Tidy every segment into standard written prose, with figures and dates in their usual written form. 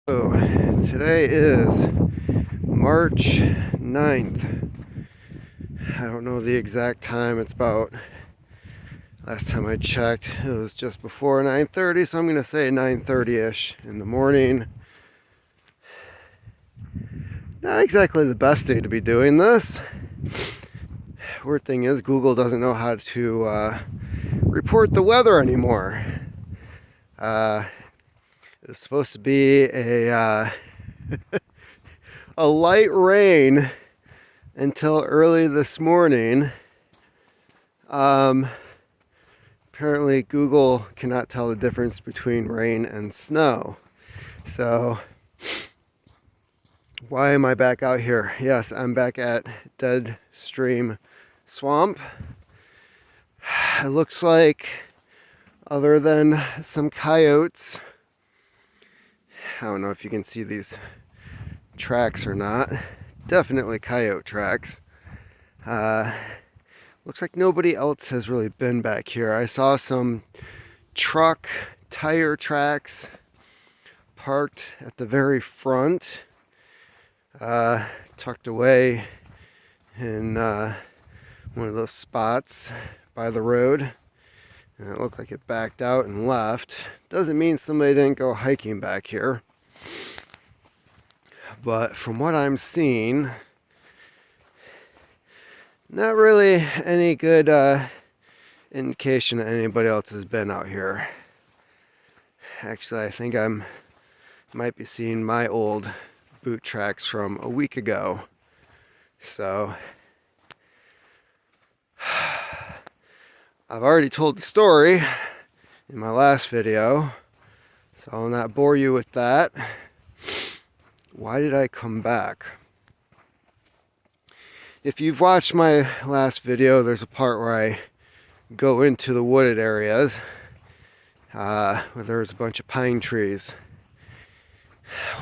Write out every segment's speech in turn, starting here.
So today is March 9th. I don't know the exact time. It's about, last time I checked, it was just before 9:30, so I'm going to say 9:30ish in the morning. Not exactly the best day to be doing this. Weird thing is, Google doesn't know how to report the weather anymore. It's supposed to be a light rain until early this morning. Apparently Google cannot tell the difference between rain and snow. So why am I back out here? Yes, I'm back at Dead Stream Swamp. It looks like, other than some coyotes, I don't know if you can see these tracks or not. Definitely coyote tracks. Looks like nobody else has really been back here. I saw some truck tire tracks parked at the very front, tucked away in one of those spots by the road. And it looked like it backed out and left. Doesn't mean somebody didn't go hiking back here. But from what I'm seeing, not really any good indication that anybody else has been out here. Actually, I think might be seeing my old boot tracks from a week ago. So I've already told the story in my last video, so I'll not bore you with that. Why did I come back? If you've watched my last video, there's a part where I go into the wooded areas where there's a bunch of pine trees.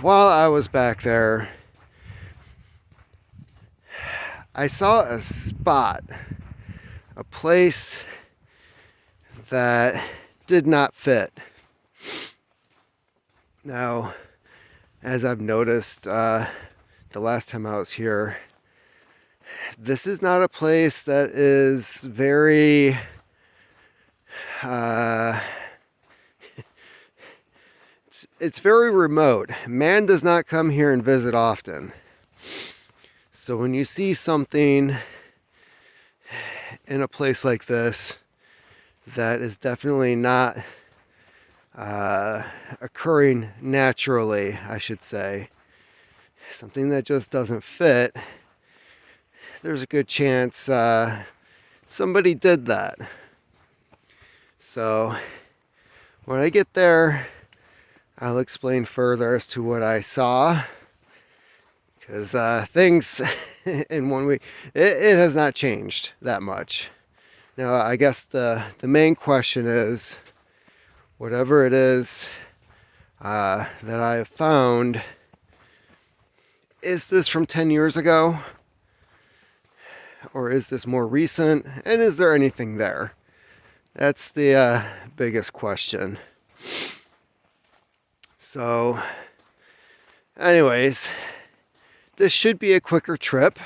While I was back there, I saw a spot, a place that did not fit. Now, as I've noticed the last time I was here, this is not a place that is very it's very remote. Man does not come here and visit often. So when you see something in a place like this that is definitely not occurring naturally, I should say, something that just doesn't fit, there's a good chance somebody did that. So when I get there, I'll explain further as to what I saw, because things in 1 week, it has not changed that much. Now, I guess the main question is, whatever it is that I have found, is this from 10 years ago? Or is this more recent? And is there anything there? That's the biggest question. So, anyways, this should be a quicker trip.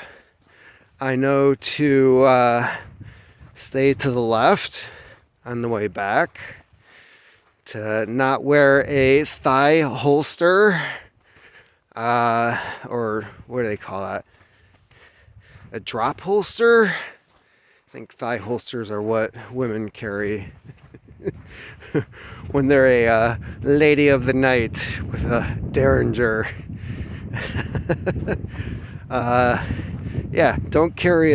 I know to stay to the left on the way back, to not wear a thigh holster, or what do they call that? A drop holster? I think thigh holsters are what women carry when they're a lady of the night with a derringer. Yeah, don't carry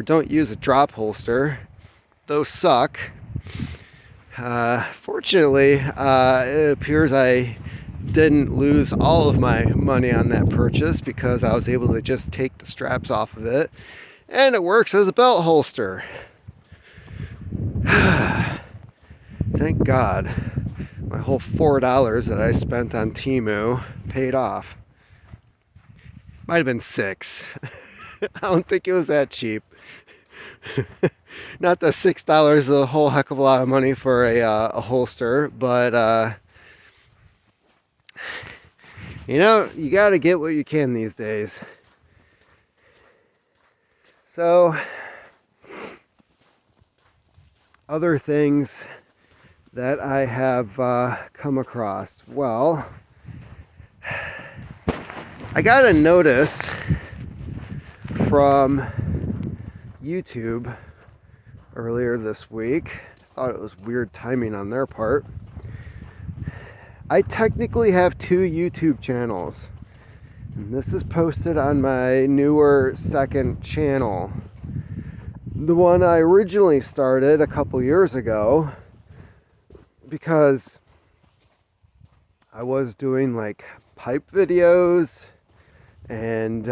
don't use a drop holster. Those suck. Fortunately, it appears I didn't lose all of my money on that purchase, because I was able to just take the straps off of it, and it works as a belt holster. Thank God. My whole $4 that I spent on Temu paid off. Might have been $6. I don't think it was that cheap. Not that $6 is a whole heck of a lot of money for a holster, but You know, you got to get what you can these days. So, other things that I have come across. Well, I got a notice from YouTube earlier this week. Thought it was weird timing on their part. I technically have 2 YouTube channels. And this is posted on my newer second channel. The one I originally started a couple years ago because I was doing like pipe videos and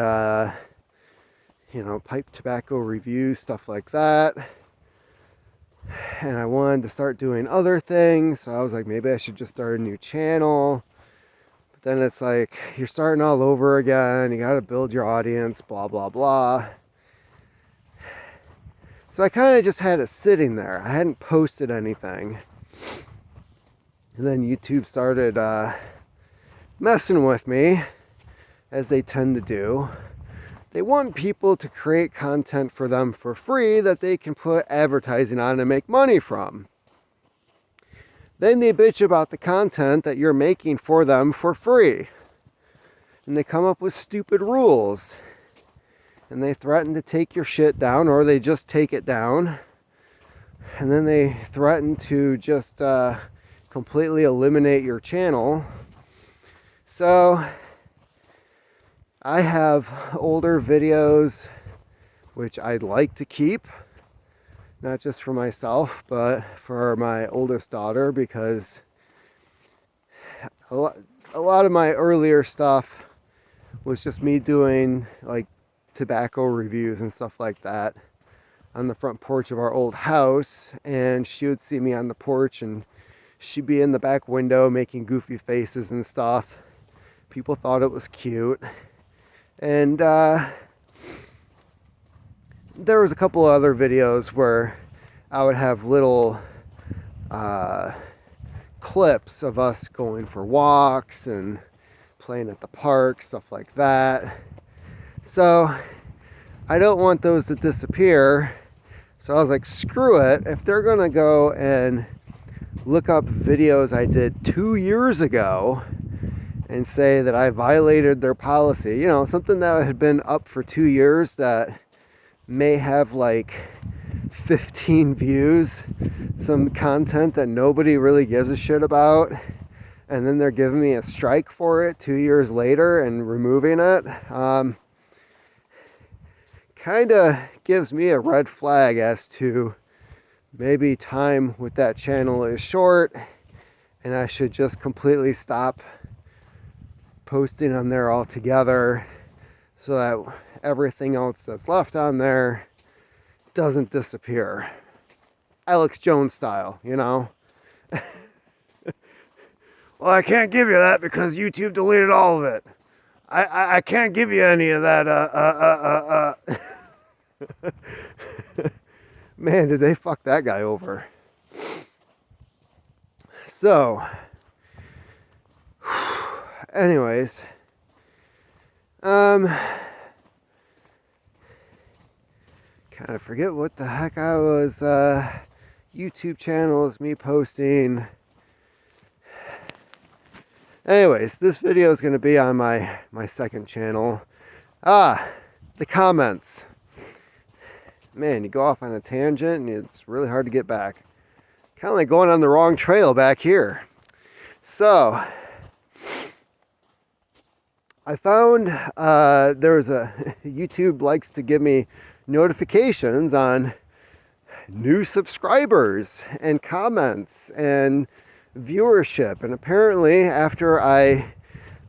pipe tobacco reviews, stuff like that. And I wanted to start doing other things, so I was like, maybe I should just start a new channel. But then it's like, you're starting all over again, you gotta build your audience, blah blah blah. So I kind of just had it sitting there. I hadn't posted anything. And then YouTube started messing with me, as they tend to do. They want people to create content for them for free that they can put advertising on and make money from. Then they bitch about the content that you're making for them for free. And they come up with stupid rules. And they threaten to take your shit down, or they just take it down. And then they threaten to just completely eliminate your channel. So I have older videos which I'd like to keep, not just for myself, but for my oldest daughter, because a lot of my earlier stuff was just me doing like tobacco reviews and stuff like that on the front porch of our old house, and she would see me on the porch and she'd be in the back window making goofy faces and stuff. People thought it was cute. And there was a couple other videos where I would have little clips of us going for walks and playing at the park, stuff like that. So I don't want those to disappear. So I was like, screw it. If they're gonna go and look up videos I did 2 years ago and say that I violated their policy, something that had been up for 2 years that may have like 15 views, some content that nobody really gives a shit about, and then they're giving me a strike for it 2 years later and removing it, kind of gives me a red flag as to maybe time with that channel is short and I should just completely stop posting on there altogether so that everything else that's left on there doesn't disappear. Alex Jones style, Well, I can't give you that because YouTube deleted all of it. I can't give you any of that. Man, did they fuck that guy over. So, anyways, kind of forget what the heck I was, YouTube channels, me posting. Anyways, this video is going to be on my second channel. The comments. Man, you go off on a tangent and it's really hard to get back. Kind of like going on the wrong trail back here. So, I found there's YouTube likes to give me notifications on new subscribers and comments and viewership. And apparently after I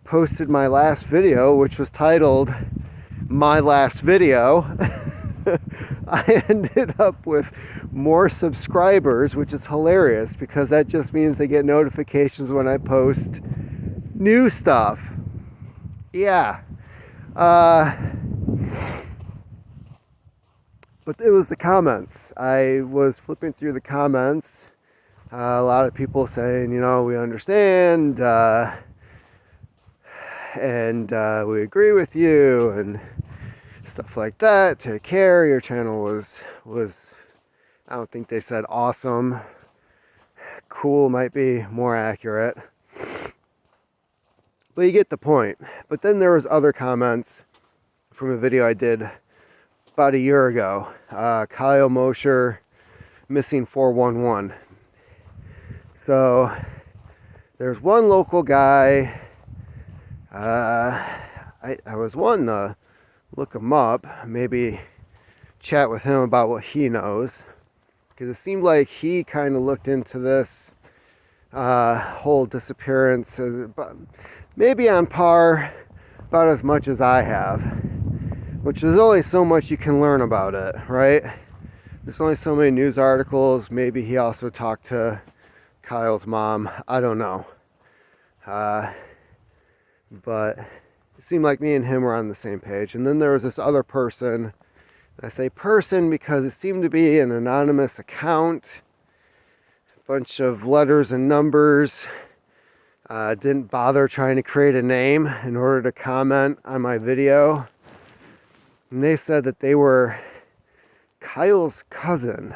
posted my last video, which was titled My Last Video, I ended up with more subscribers, which is hilarious because that just means they get notifications when I post new stuff. Yeah. But it was the comments. I was flipping through the comments. A lot of people saying, we understand. and we agree with you and stuff like that. Take care. Your channel was I don't think they said awesome. Cool might be more accurate, but you get the point. But then there was other comments from a video I did about a year ago. Kyle Mosher missing 411. So there's one local guy. I was wanting to look him up, maybe chat with him about what he knows, because it seemed like he kind of looked into this whole disappearance, but maybe on par, about as much as I have, which is only so much you can learn about it, right? There's only so many news articles. Maybe he also talked to Kyle's mom. I don't know. But it seemed like me and him were on the same page. And then there was this other person. I say person because it seemed to be an anonymous account. A bunch of letters and numbers. Didn't bother trying to create a name in order to comment on my video. And they said that they were Kyle's cousin.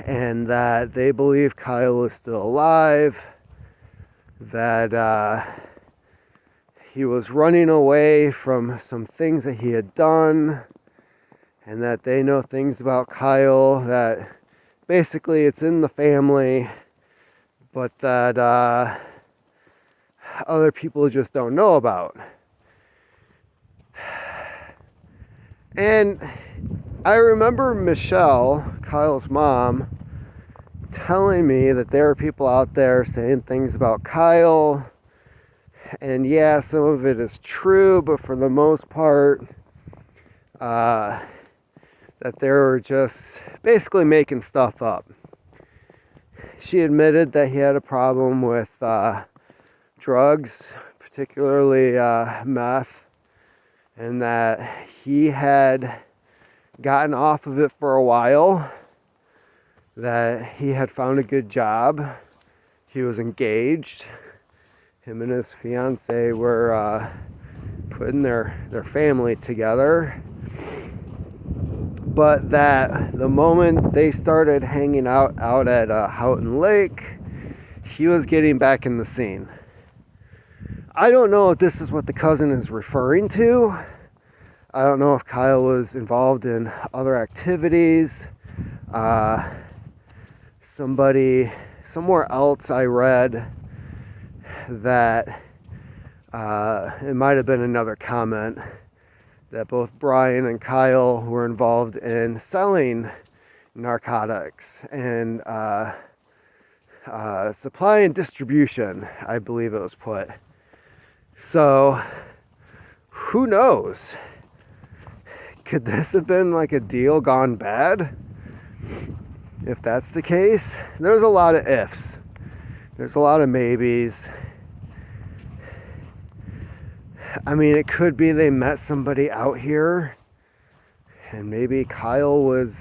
And that they believe Kyle is still alive. That he was running away from some things that he had done, and that they know things about Kyle that basically it's in the family, but that other people just don't know about. And I remember Michelle, Kyle's mom, telling me that there are people out there saying things about Kyle. And yeah, some of it is true, but for the most part, that they were just basically making stuff up. She admitted that he had a problem with drugs, particularly meth, and that he had gotten off of it for a while, that he had found a good job, he was engaged. Him and his fiance were putting their family together. But that the moment they started hanging out at Houghton Lake, he was getting back in the scene. I don't know if this is what the cousin is referring to. I don't know if Kyle was involved in other activities. Somewhere else I read that it might have been another comment that both Brian and Kyle were involved in selling narcotics and supply and distribution, I believe it was put. So who knows? Could this have been like a deal gone bad? If that's the case, there's a lot of ifs. There's a lot of maybes. I mean, it could be they met somebody out here, and maybe Kyle was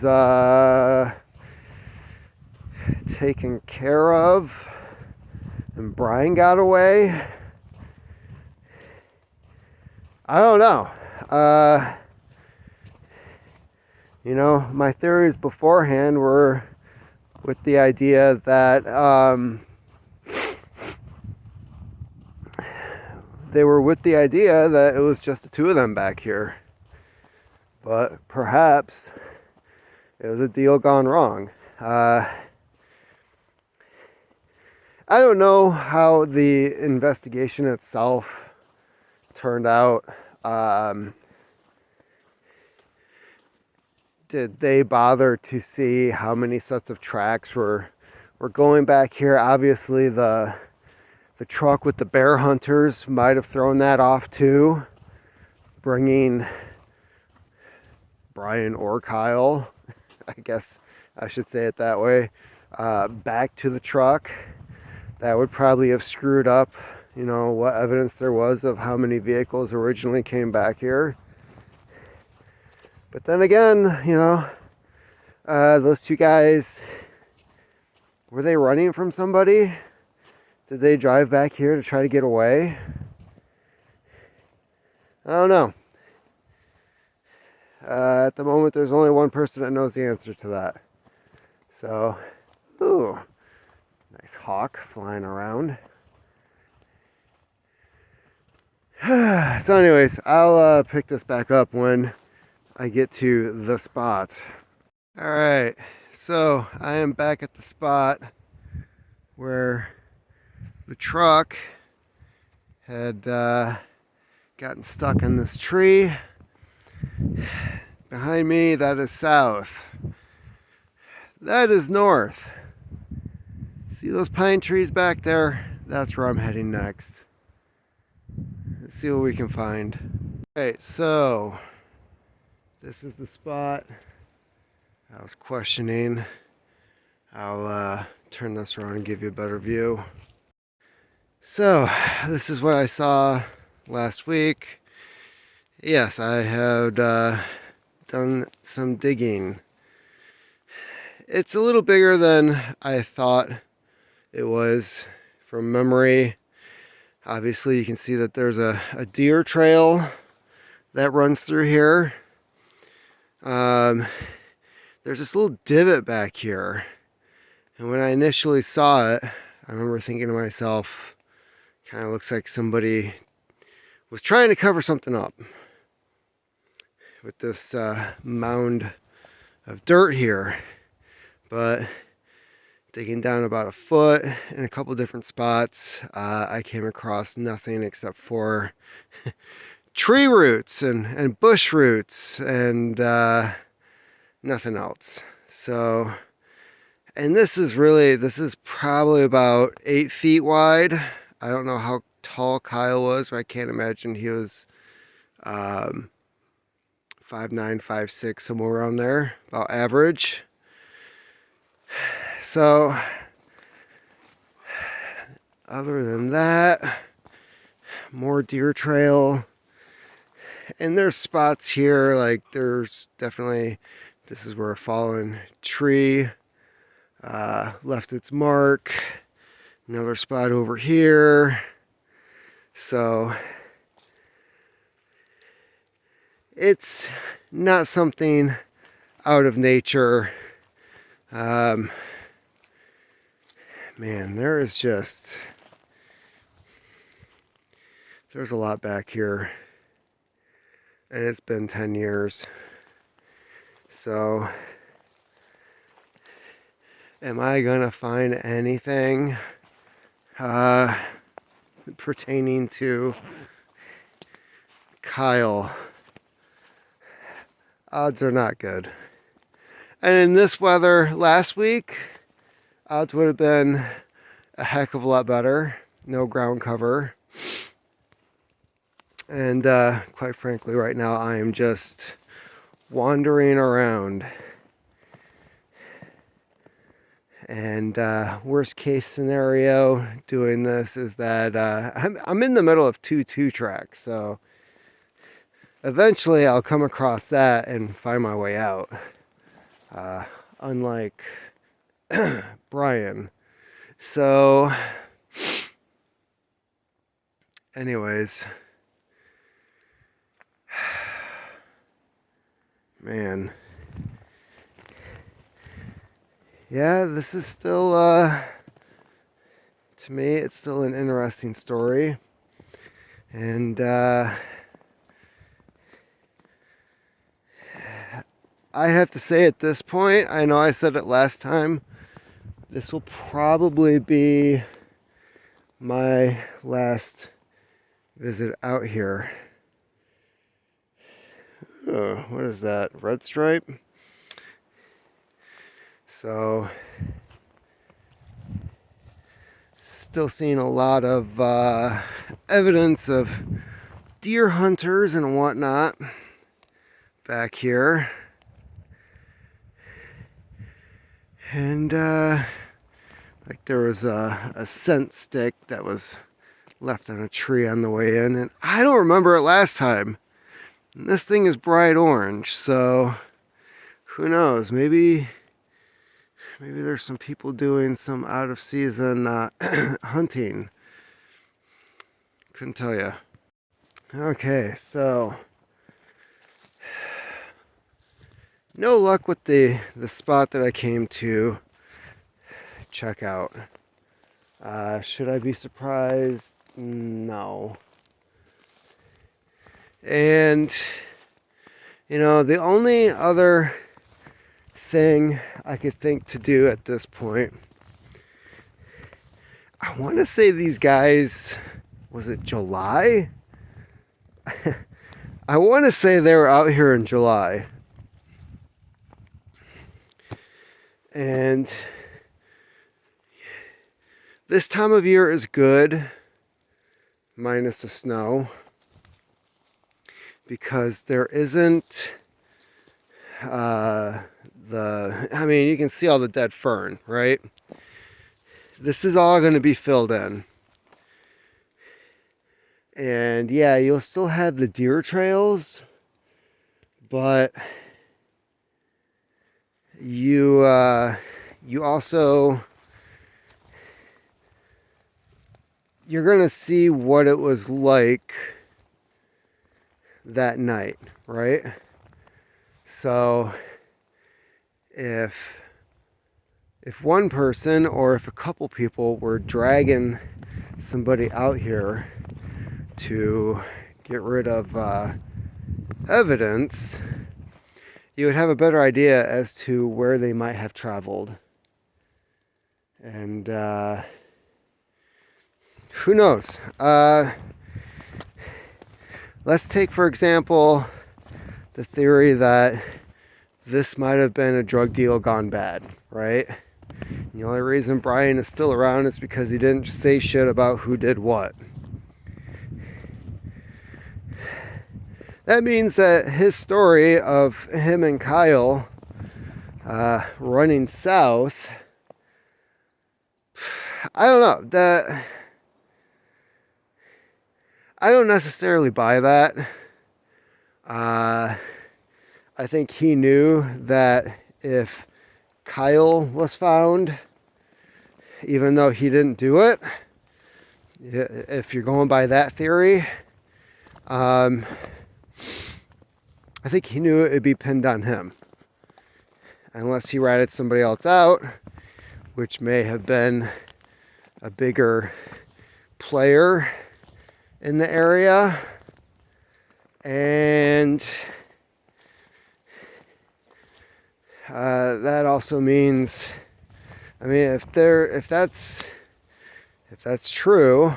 taken care of, and Brian got away. I don't know. My theories beforehand were with the idea that they were with the idea that it was just the two of them back here. But perhaps it was a deal gone wrong. I don't know how the investigation itself turned out. Did they bother to see how many sets of tracks were going back here? Obviously, the truck with the bear hunters might have thrown that off too, bringing Brian or Kyle, I guess I should say it that way, back to the truck. That would probably have screwed up, what evidence there was of how many vehicles originally came back here. But then again, those two guys, were they running from somebody? Did they drive back here to try to get away? I don't know. At the moment, there's only one person that knows the answer to that. So, ooh, nice hawk flying around. So anyways, I'll pick this back up when I get to the spot. All right, so I am back at the spot where the truck had gotten stuck in this tree. Behind me, that is south. That is north. See those pine trees back there? That's where I'm heading next. Let's see what we can find. Okay, so this is the spot I was questioning. I'll turn this around and give you a better view. So this is what I saw last week. Yes, I had done some digging. It's a little bigger than I thought it was from memory. Obviously you can see that there's a deer trail that runs through here. There's this little divot back here. And when I initially saw it, I remember thinking to myself, kind of looks like somebody was trying to cover something up with this mound of dirt here. But digging down about a foot in a couple different spots, I came across nothing except for tree roots and bush roots and nothing else. So, and this is probably about 8 feet wide. I don't know how tall Kyle was, but I can't imagine he was 5'9", 5'6", somewhere around there, about average. So, other than that, more deer trail. And there's spots here, like there's definitely, this is where a fallen tree left its mark. Another spot over here. So it's not something out of nature. Man, there's a lot back here. And it's been 10 years. So, am I gonna find anything pertaining to Kyle? Odds are not good. And in this weather last week, odds would have been a heck of a lot better. No ground cover. And quite frankly, right now I am just wandering around. And worst case scenario doing this is that I'm in the middle of two tracks, so eventually I'll come across that and find my way out. Unlike Brian. So anyways, man, yeah, this is still to me it's still an interesting story. And I have to say at this point, I know I said it last time, this will probably be my last visit out here. Oh, what is that? Red stripe? So, still seeing a lot of evidence of deer hunters and whatnot back here. And like there was a scent stick that was left on a tree on the way in, and I don't remember it last time. And this thing is bright orange, so who knows? Maybe there's some people doing some out of season hunting. Couldn't tell you. Okay, so no luck with the spot that I came to check out. Should I be surprised? No. And, the only other thing I could think to do at this point, I want to say these guys, was it July? I want to say they were out here in July. And this time of year is good, minus the snow, because there isn't you can see all the dead fern, right? This is all going to be filled in. And yeah, you'll still have the deer trails, but you also, you're going to see what it was like that night, right? So if one person or if a couple people were dragging somebody out here to get rid of evidence, you would have a better idea as to where they might have traveled. And who knows? Let's take, for example, the theory that this might have been a drug deal gone bad, right? The only reason Brian is still around is because he didn't say shit about who did what. That means that his story of him and Kyle running south, I don't know, that I don't necessarily buy that. I think he knew that if Kyle was found, even though he didn't do it, if you're going by that theory, I think he knew it'd be pinned on him. Unless he ratted somebody else out, which may have been a bigger player in the area. And that also means, if that's true,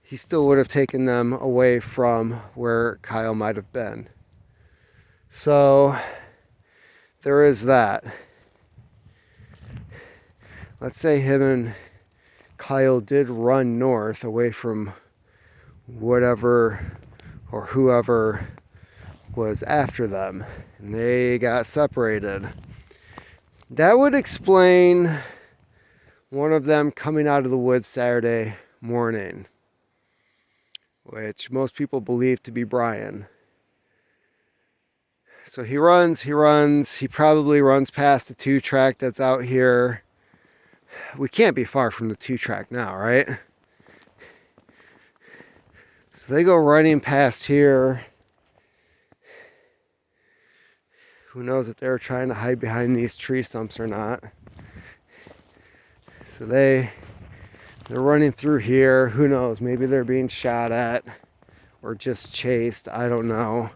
he still would have taken them away from where Kyle might have been. So there is that. Let's say him and Kyle did run north away from whatever or whoever was after them, and they got separated. That would explain one of them coming out of the woods Saturday morning, which most people believe to be Brian. So he runs, he probably runs past the 2-track that's out here. We can't be far from the 2-track now, right? So they go running past here. Who knows if they were trying to hide behind these tree stumps or not. So they're running through here. Who knows? Maybe they're being shot at or just chased. I don't know.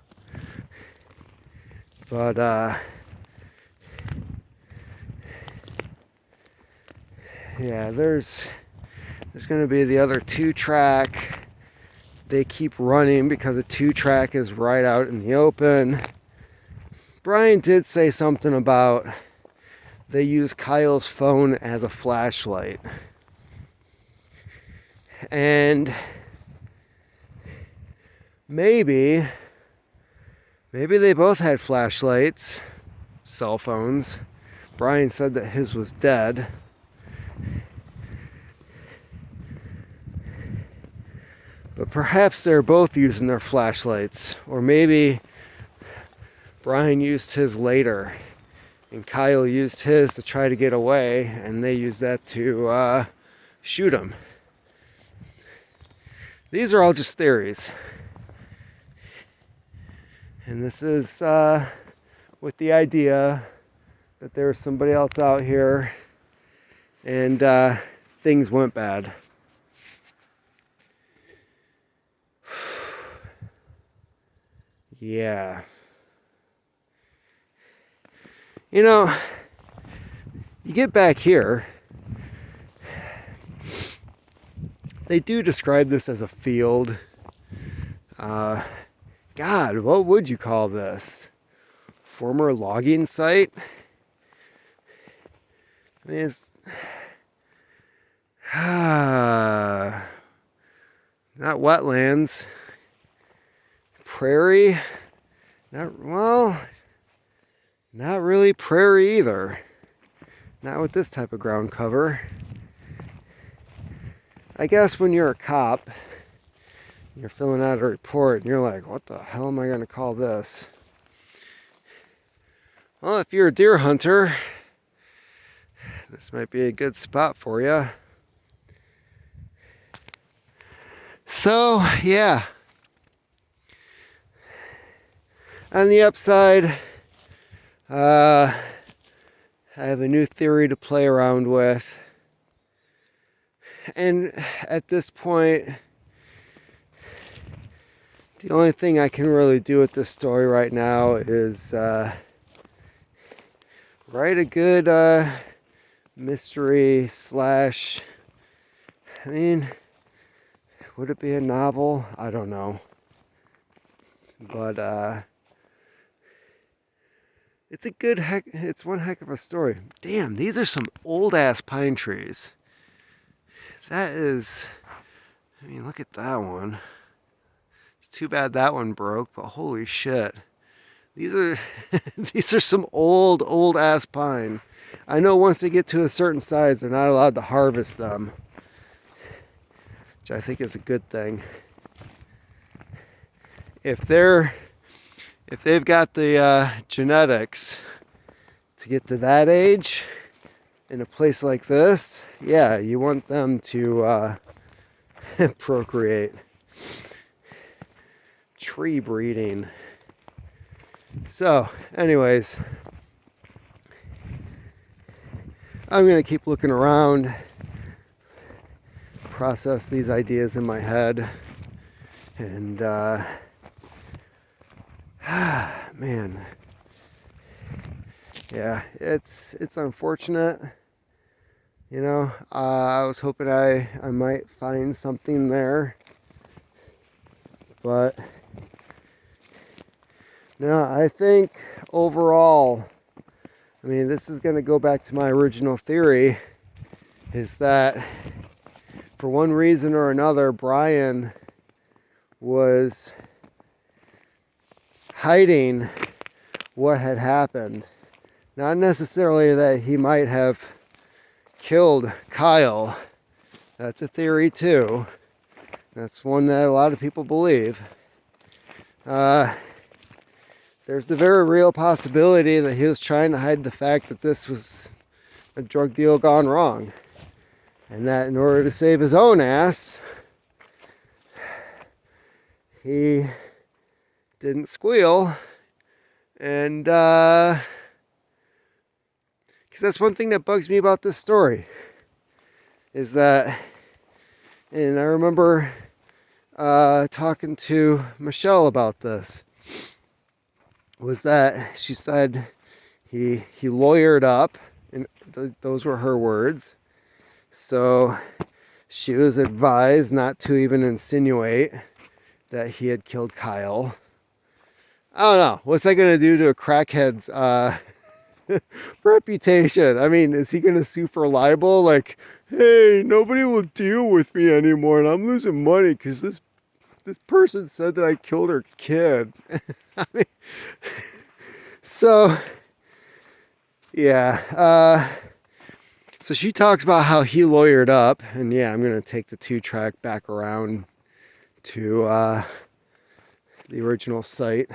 But yeah, there's going to be the other 2-track. They keep running because the 2-track is right out in the open. Brian did say something about they use Kyle's phone as a flashlight. And maybe they both had flashlights, cell phones. Brian said that his was dead. But perhaps they're both using their flashlights. Or maybe Brian used his later and Kyle used his to try to get away, and they used that to shoot him. these are all just theories. And this is with the idea that there was somebody else out here and things went bad. Yeah. You know, you get back here, they do describe this as a field. God, what would you call this? Former logging site? I mean, it's not wetlands. Prairie? Not really prairie either. Not with this type of ground cover. I guess when you're a cop, you're filling out a report and you're like, what the hell am I going to call this? Well, if you're a deer hunter, this might be a good spot for you. So, yeah. On the upside, I have a new theory to play around with. And at this point, the only thing I can really do with this story right now is write a good mystery slash, I mean, would it be a novel? I don't know. But it's one heck of a story. Damn, these are some old ass pine trees. That is, I mean, look at that one. It's too bad that one broke, but holy shit. These are these are some old ass pine. I know once they get to a certain size, they're not allowed to harvest them, which I think is a good thing. If they've got the genetics to get to that age in a place like this, yeah, you want them to procreate. Tree breeding. So, anyways, I'm going to keep looking around, process these ideas in my head, and man, yeah, it's unfortunate. You know, I was hoping I might find something there, but no, I think overall, I mean, this is going to go back to my original theory, is that for one reason or another, Brian was hiding what had happened. Not necessarily that he might have killed Kyle. That's a theory too. That's one that a lot of people believe. There's the very real possibility that he was trying to hide the fact that this was a drug deal gone wrong. And that in order to save his own ass, he didn't squeal. And because that's one thing that bugs me about this story, is that, and I remember talking to Michelle about this, was that she said he lawyered up, and those were her words. So she was advised not to even insinuate that he had killed Kyle. I don't know. What's that going to do to a crackhead's reputation? I mean, is he going to sue for libel? Like, hey, nobody will deal with me anymore, and I'm losing money because this person said that I killed her kid. I mean, so, yeah. So she talks about how he lawyered up, and yeah, I'm going to take the 2-track back around to the original site.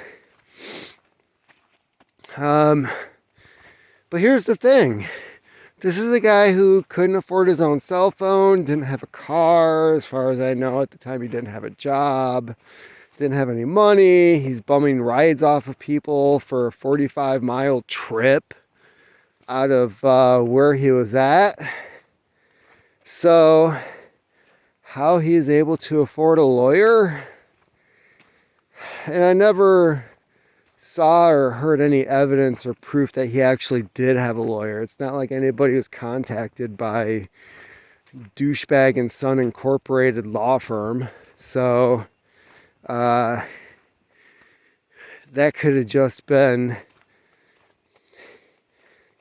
But here's the thing. This is a guy who couldn't afford his own cell phone, didn't have a car, as far as I know. At the time, he didn't have a job, didn't have any money. He's bumming rides off of people for a 45-mile trip out of where he was at. So, how he is able to afford a lawyer? And I never saw or heard any evidence or proof that he actually did have a lawyer. It's not like anybody was contacted by Douchebag and Son Incorporated law firm. So that could have just been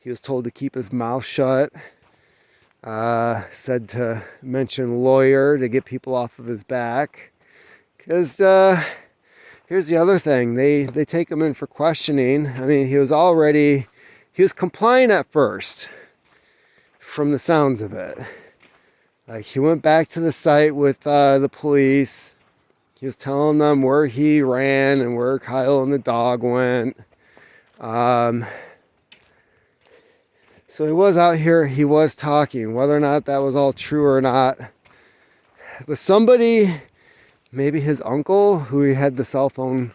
he was told to keep his mouth shut. Said to mention lawyer to get people off of his back. Because here's the other thing. They take him in for questioning. I mean, he was compliant at first, from the sounds of it. Like, he went back to the site with the police. He was telling them where he ran and where Kyle and the dog went. So he was out here, he was talking. Whether or not that was all true or not. But somebody, maybe his uncle, who he had the cell phone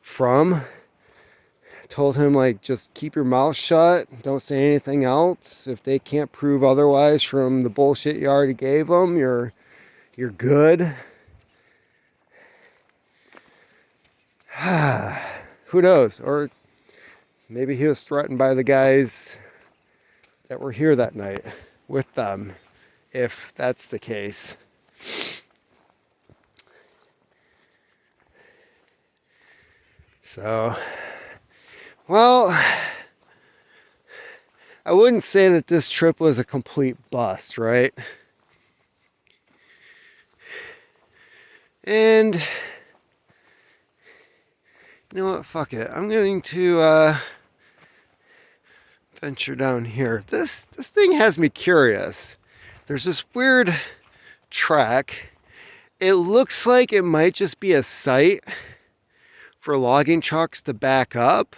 from, told him, like, just keep your mouth shut. Don't say anything else. If they can't prove otherwise from the bullshit you already gave them, you're good. Who knows? Or maybe he was threatened by the guys that were here that night with them, if that's the case. So, well, I wouldn't say that this trip was a complete bust, right? And you know what? Fuck it. I'm going to venture down here. This thing has me curious. There's this weird track. It looks like it might just be a site for logging trucks to back up,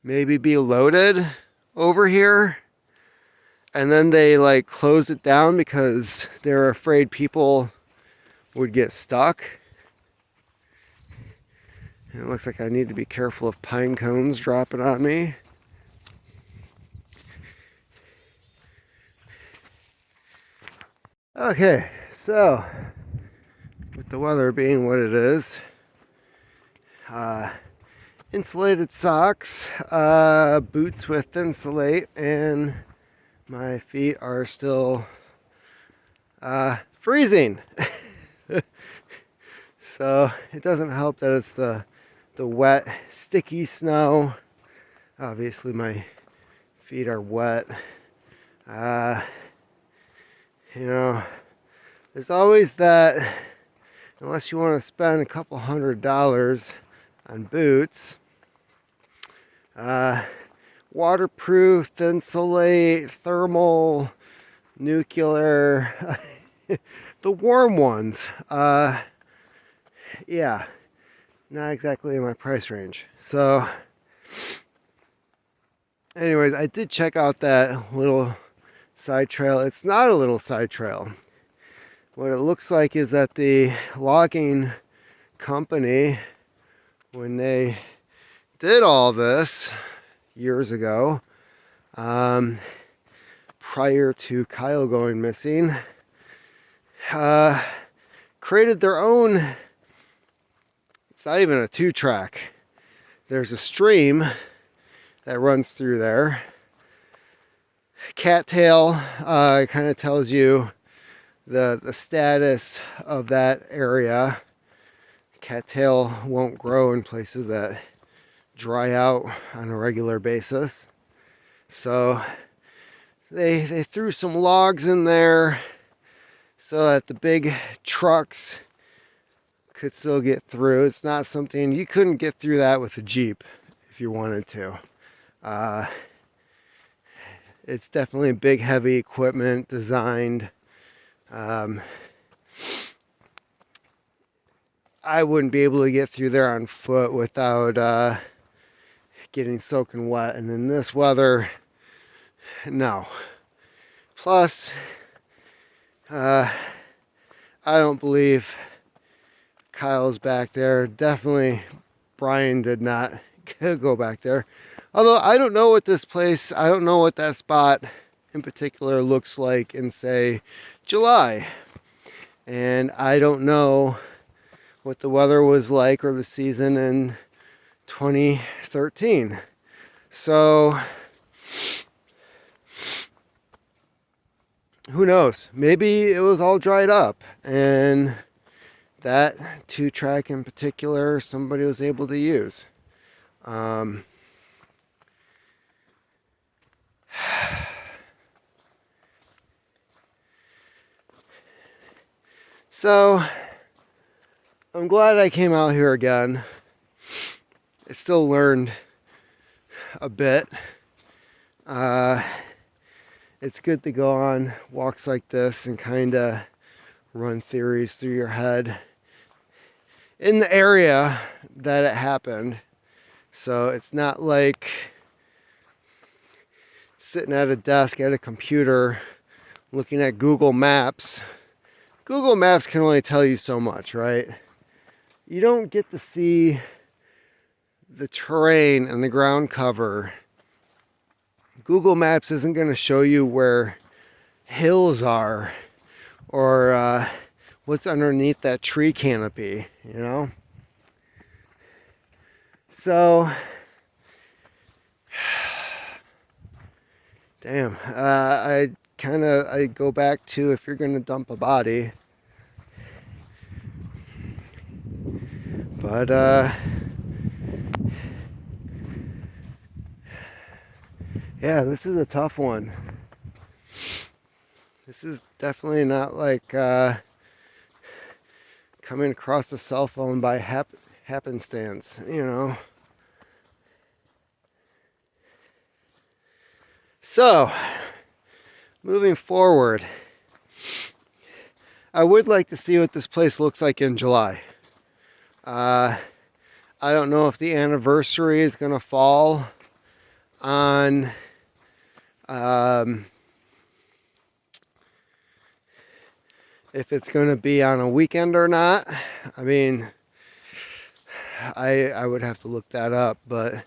maybe be loaded over here, and then they like close it down because they're afraid people would get stuck. And it looks like I need to be careful of pine cones dropping on me. Okay, so with the weather being what it is, insulated socks, boots with insulate, and my feet are still freezing. So it doesn't help that it's the wet, sticky snow. Obviously my feet are wet. You know, there's always that, unless you want to spend a couple $100 on boots, waterproof, insulate, thermal, nuclear, the warm ones. Yeah, not exactly in my price range. So anyways, I did check out that little side trail. It's not a little side trail. What it looks like is that the logging company, when they did all this years ago, prior to Kyle going missing, created their own. It's not even a 2-track. There's a stream that runs through there. Cattail kind of tells you the status of that area. Cattail won't grow in places that dry out on a regular basis. So they threw some logs in there so that the big trucks could still get through. It's not something, you couldn't get through that with a Jeep if you wanted to. It's definitely big, heavy equipment designed. I wouldn't be able to get through there on foot without getting soaking wet. And in this weather, No. Plus, I don't believe Kyle's back there. Definitely Brian did not go back there. Although I don't know what this place, I don't know what that spot in particular looks like in, say, July. And I don't know what the weather was like or the season in 2013. So, who knows? Maybe it was all dried up and that 2-track in particular somebody was able to use. So I'm glad I came out here again. I still learned a bit. It's good to go on walks like this and kind of run theories through your head in the area that it happened. So it's not like sitting at a desk at a computer looking at Google Maps. Google Maps can only tell you so much, right? You don't get to see the terrain and the ground cover. Google Maps isn't going to show you where hills are or what's underneath that tree canopy, you know? So, damn, I go back to, if you're going to dump a body, but yeah, this is a tough one. This is definitely not like coming across a cell phone by happenstance, you know. So, moving forward, I would like to see what this place looks like in July. I don't know if the anniversary is going to fall on if it's going to be on a weekend or not. I mean, I would have to look that up, but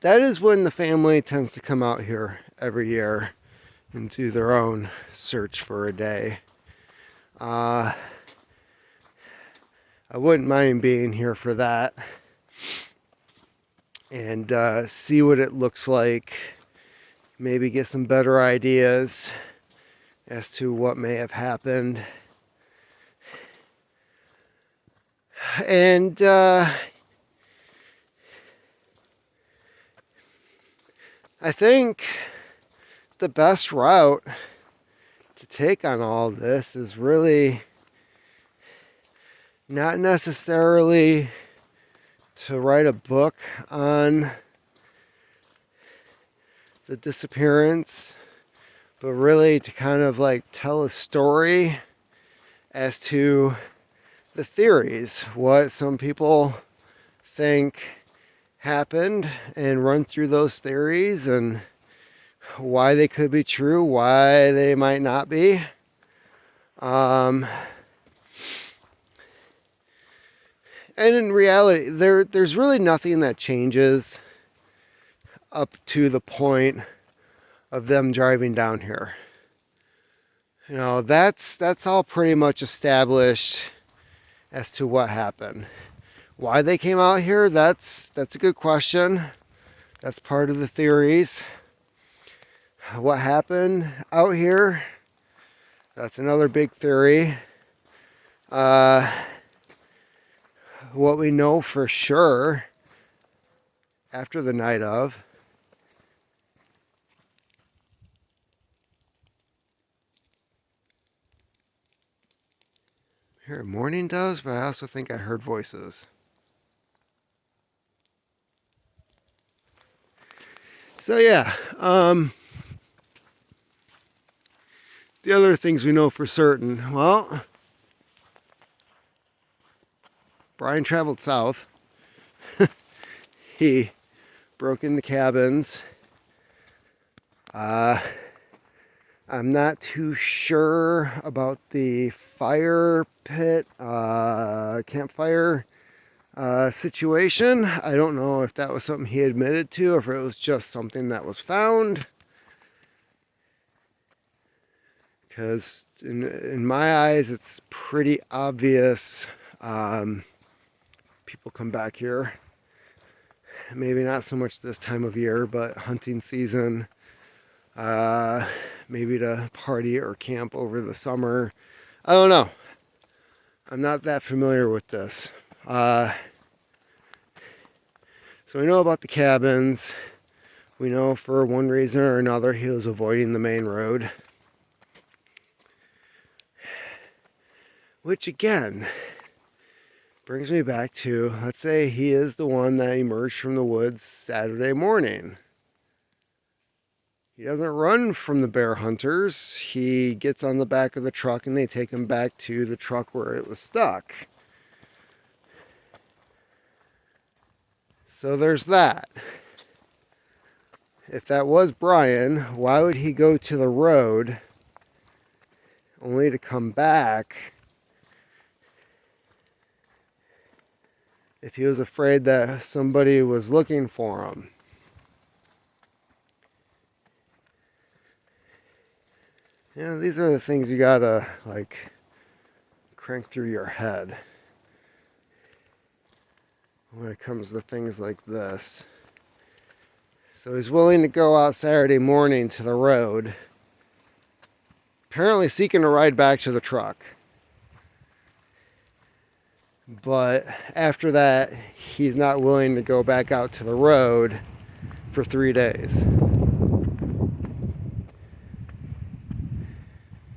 that is when the family tends to come out here every year and do their own search for a day. I wouldn't mind being here for that and see what it looks like. Maybe get some better ideas as to what may have happened. And I think the best route to take on all this is really not necessarily to write a book on the disappearance, but really to kind of like tell a story as to the theories, what some people think happened, and run through those theories and why they could be true, why they might not be. And in reality, there's really nothing that changes up to the point of them driving down here. You know, that's all pretty much established as to what happened. Why they came out here, that's a good question. That's part of the theories. What happened out here, that's another big theory. What we know for sure after the night of, I hear morning doves, but I also think I heard voices. So yeah, the other things we know for certain, well, Brian traveled south. He broke in the cabins. I'm not too sure about the fire pit, campfire situation. I don't know if that was something he admitted to, or if it was just something that was found. Because in my eyes, it's pretty obvious. People come back here. Maybe not so much this time of year, but hunting season. Maybe to party or camp over the summer. I don't know. I'm not that familiar with this. So we know about the cabins. We know for one reason or another he was avoiding the main road. Which again brings me back to, let's say he is the one that emerged from the woods Saturday morning. He doesn't run from the bear hunters. He gets on the back of the truck and they take him back to the truck where it was stuck. So there's that. If that was Brian, why would he go to the road only to come back if he was afraid that somebody was looking for him? Yeah, these are the things you gotta like crank through your head when it comes to things like this. So he's willing to go out Saturday morning to the road, apparently seeking a ride back to the truck. But after that, he's not willing to go back out to the road for 3 days.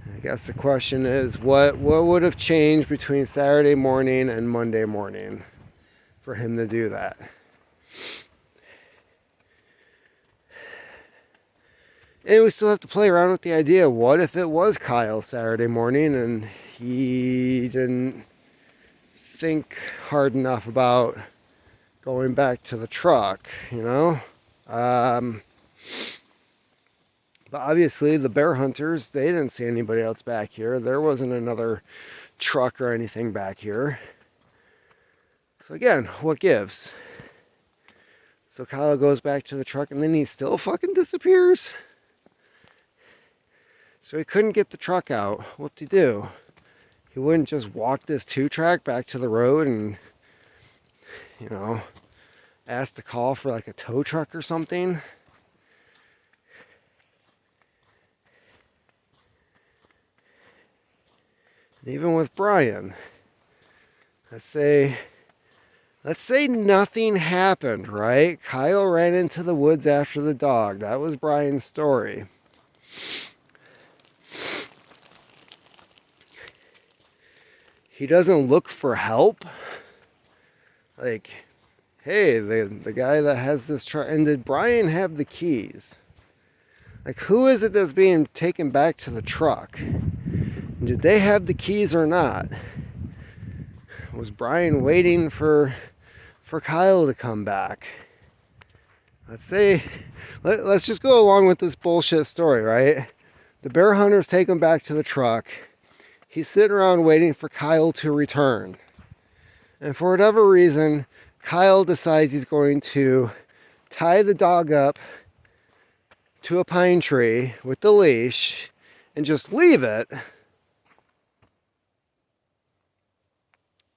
I guess the question is, what would have changed between Saturday morning and Monday morning for him to do that? And we still have to play around with the idea, what if it was Kyle Saturday morning and he didn't think hard enough about going back to the truck, you know? But obviously the bear hunters, they didn't see anybody else back here. There wasn't another truck or anything back here. So again, what gives? So Kyle goes back to the truck and then he still fucking disappears. So he couldn't get the truck out. What'd he do? He wouldn't just walk this 2-track back to the road and, you know, ask to call for like a tow truck or something. And even with Brian, let's say nothing happened, right? Kyle ran into the woods after the dog. That was Brian's story. He doesn't look for help. Like, hey, the guy that has this truck, and did Brian have the keys? Like, who is it that's being taken back to the truck? And did they have the keys or not? Was Brian waiting for Kyle to come back? Let's just go along with this bullshit story, right? The bear hunters take him back to the truck. He's sitting around waiting for Kyle to return. And for whatever reason, Kyle decides he's going to tie the dog up to a pine tree with the leash and just leave it.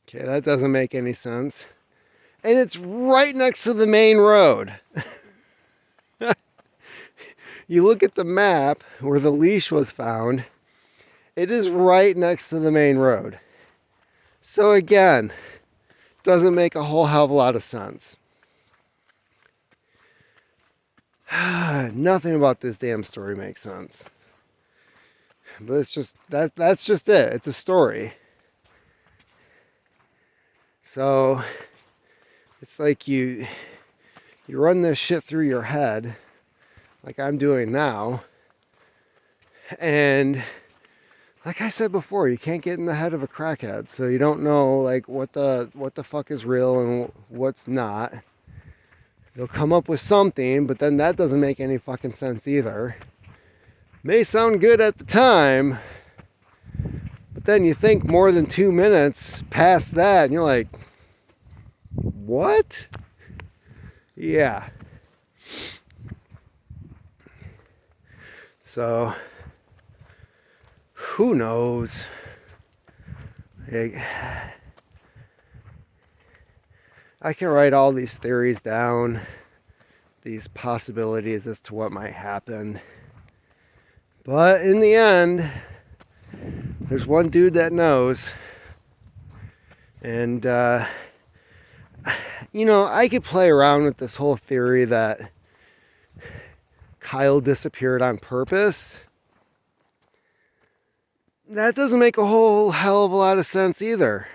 Okay, that doesn't make any sense. And it's right next to the main road. You look at the map where the leash was found, it is right next to the main road. So again, doesn't make a whole hell of a lot of sense. Nothing about this damn story makes sense. But it's just that's just it. It's a story. So it's like you run this shit through your head like I'm doing now. And like I said before, you can't get in the head of a crackhead, so you don't know like what the fuck is real and what's not. They'll come up with something, but then that doesn't make any fucking sense either. May sound good at the time, but then you think more than 2 minutes past that, and you're like, what? Yeah. So, who knows? I can write all these theories down, these possibilities as to what might happen. But in the end, there's one dude that knows. And, I could play around with this whole theory that Kyle disappeared on purpose. That doesn't make a whole hell of a lot of sense either.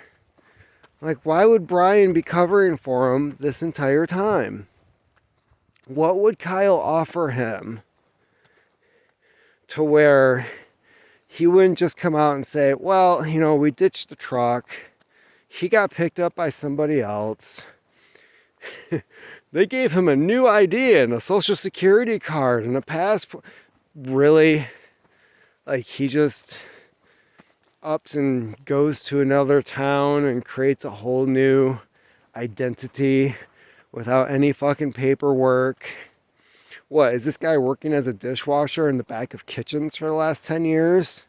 Like, why would Brian be covering for him this entire time? What would Kyle offer him to where he wouldn't just come out and say, well, we ditched the truck. He got picked up by somebody else. They gave him a new ID and a social security card and a passport. Really? Like, he just ups and goes to another town and creates a whole new identity without any fucking paperwork. What, is this guy working as a dishwasher in the back of kitchens for the last 10 years?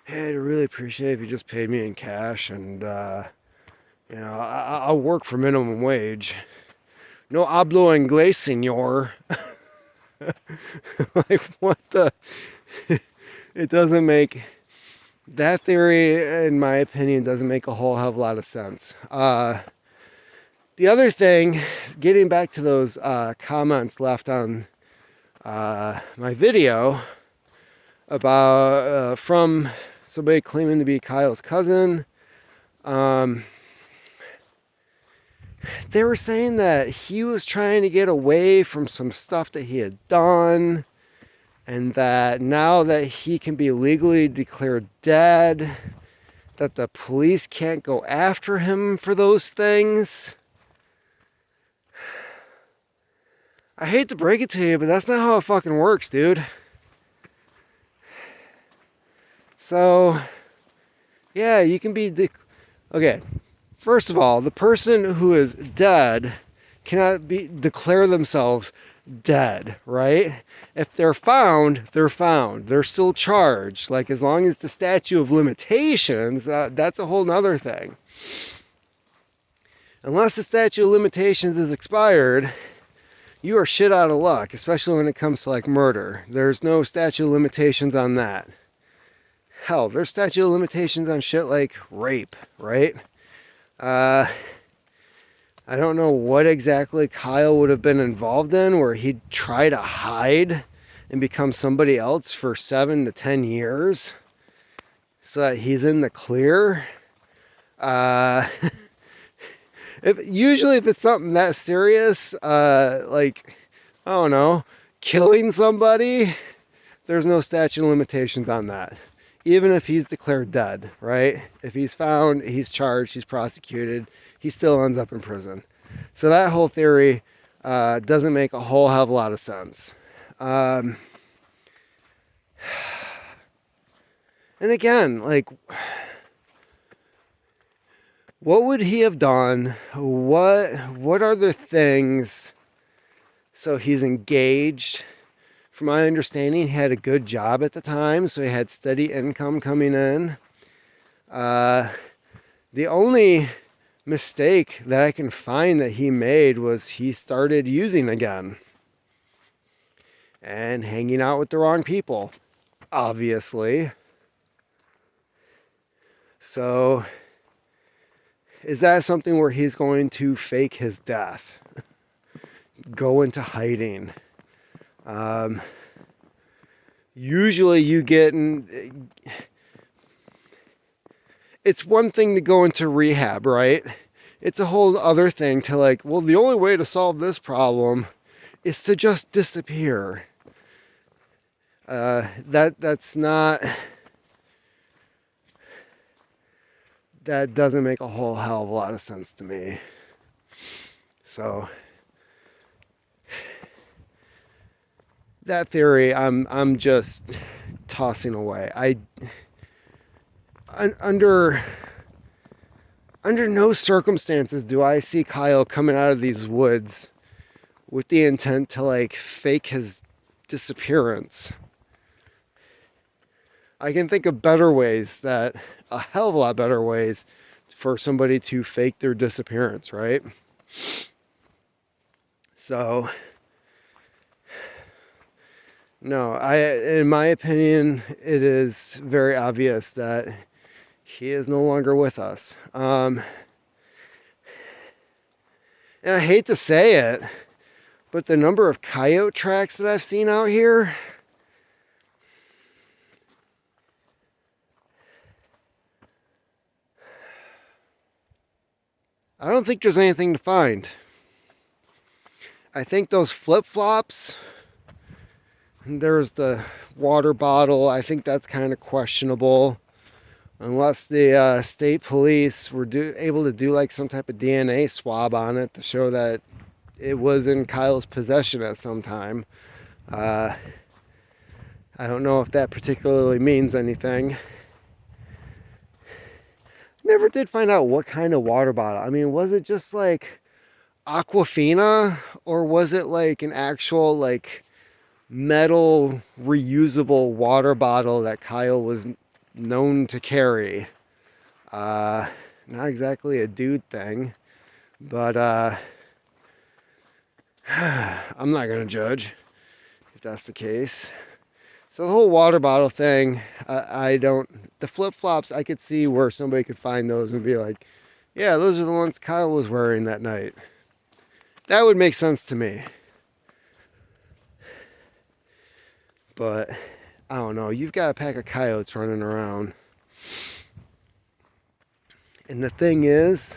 Hey, I'd really appreciate if you just paid me in cash, and I'll work for minimum wage. No hablo inglés, señor. Like, what the? It doesn't make, that theory, in my opinion, doesn't make a whole hell of a lot of sense. The other thing, getting back to those comments left on my video about from somebody claiming to be Kyle's cousin, they were saying that he was trying to get away from some stuff that he had done, and that now that he can be legally declared dead, that the police can't go after him for those things. I hate to break it to you, but that's not how it fucking works, dude. So, yeah, you can be... Okay, first of all, the person who is dead cannot declare themselves dead, right? If they're found, they're found. They're still charged. Like, as long as the statute of limitations, that's a whole nother thing. Unless the statute of limitations is expired, you are shit out of luck, especially when it comes to like murder. There's no statute of limitations on that. Hell, there's statute of limitations on shit like rape, right? I don't know what exactly Kyle would have been involved in, where he'd try to hide and become somebody else for 7 to 10 years so that he's in the clear. Usually if it's something that serious, like, I don't know, killing somebody, there's no statute of limitations on that. Even if he's declared dead, right? If he's found, he's charged, he's prosecuted, he still ends up in prison. So that whole theory doesn't make a whole hell of a lot of sense. And again, like, what would he have done? What are the things? So he's engaged. From my understanding, he had a good job at the time, so he had steady income coming in. The only mistake that I can find that he made was he started using again and hanging out with the wrong people, obviously. So, is that something where he's going to fake his death? Go into hiding? Usually you get in... It's one thing to go into rehab, right? It's a whole other thing to like, well, the only way to solve this problem is to just disappear. That's not... That doesn't make a whole hell of a lot of sense to me. So... that theory, I'm just tossing away. Under no circumstances do I see Kyle coming out of these woods with the intent to like fake his disappearance. I can think of better ways, that a hell of a lot better ways for somebody to fake their disappearance, right? So, no, in my opinion, it is very obvious that he is no longer with us. And I hate to say it, but the number of coyote tracks that I've seen out here, I don't think there's anything to find. I think those flip-flops, there's the water bottle, I think that's kind of questionable. Unless the state police were able to do like some type of DNA swab on it to show that it was in Kyle's possession at some time. I don't know if that particularly means anything. Never did find out what kind of water bottle. I mean, was it just like Aquafina, or was it like an actual like metal reusable water bottle that Kyle was known to carry? Not exactly a dude thing, but I'm not gonna judge if that's the case. So the whole water bottle thing, I don't. The flip flops, I could see where somebody could find those and be like, yeah, those are the ones Kyle was wearing that night. That would make sense to me. But I don't know. You've got a pack of coyotes running around. And the thing is,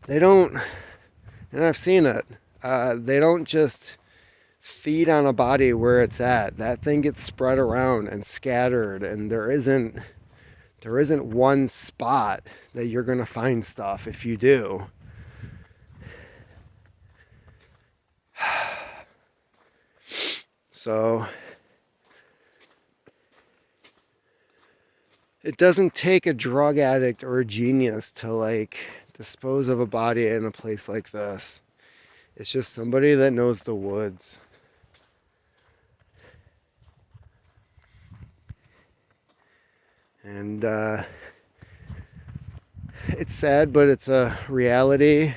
they don't, and I've seen it, they don't just feed on a body where it's at. That thing gets spread around and scattered, and there isn't one spot that you're going to find stuff if you do. So it doesn't take a drug addict or a genius to like dispose of a body in a place like this. It's just somebody that knows the woods. And it's sad, but it's a reality.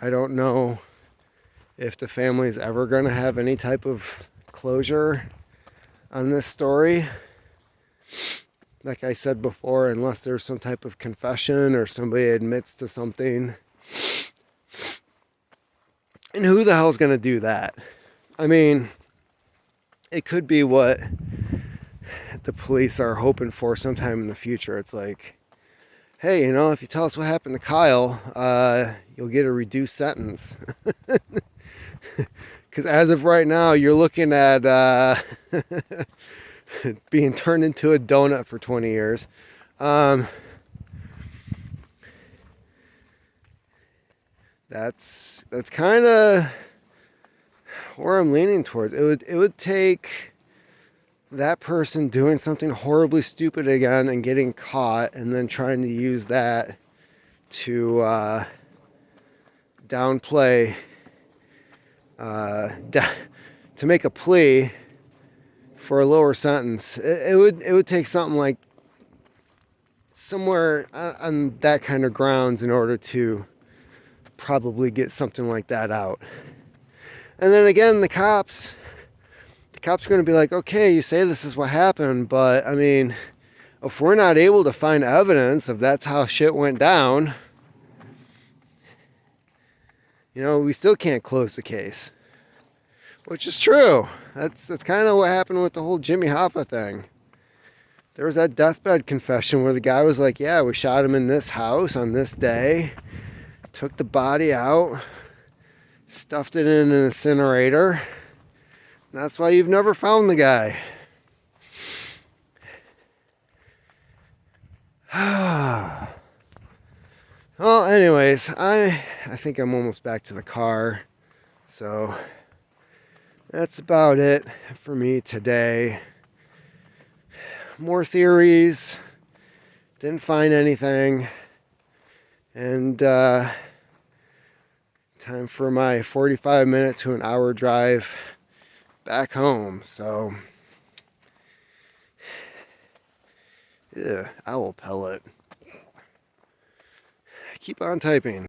I don't know if the family's ever going to have any type of closure on this story. Like I said before, unless there's some type of confession or somebody admits to something. And who the hell's going to do that? I mean, it could be what the police are hoping for sometime in the future. It's like, hey, you know, if you tell us what happened to Kyle, you'll get a reduced sentence. Because as of right now, you're looking at being turned into a donut for 20 years. That's kind of where I'm leaning towards. It would take that person doing something horribly stupid again and getting caught, and then trying to use that to downplay, to make a plea for a lower sentence. It would take something like somewhere on that kind of grounds in order to probably get something like that out. And then again, the cops are going to be like, okay, you say this is what happened, but I mean, if we're not able to find evidence of that's how shit went down, you know, we still can't close the case. Which is true. That's kind of what happened with the whole Jimmy Hoffa thing. There was that deathbed confession where the guy was like, yeah, we shot him in this house on this day, took the body out, stuffed it in an incinerator. That's why you've never found the guy. Well, anyways, I think I'm almost back to the car. So, that's about it for me today. More theories. Didn't find anything. And time for my 45-minute to an hour drive back home. So, yeah, owl pellet. Keep on typing.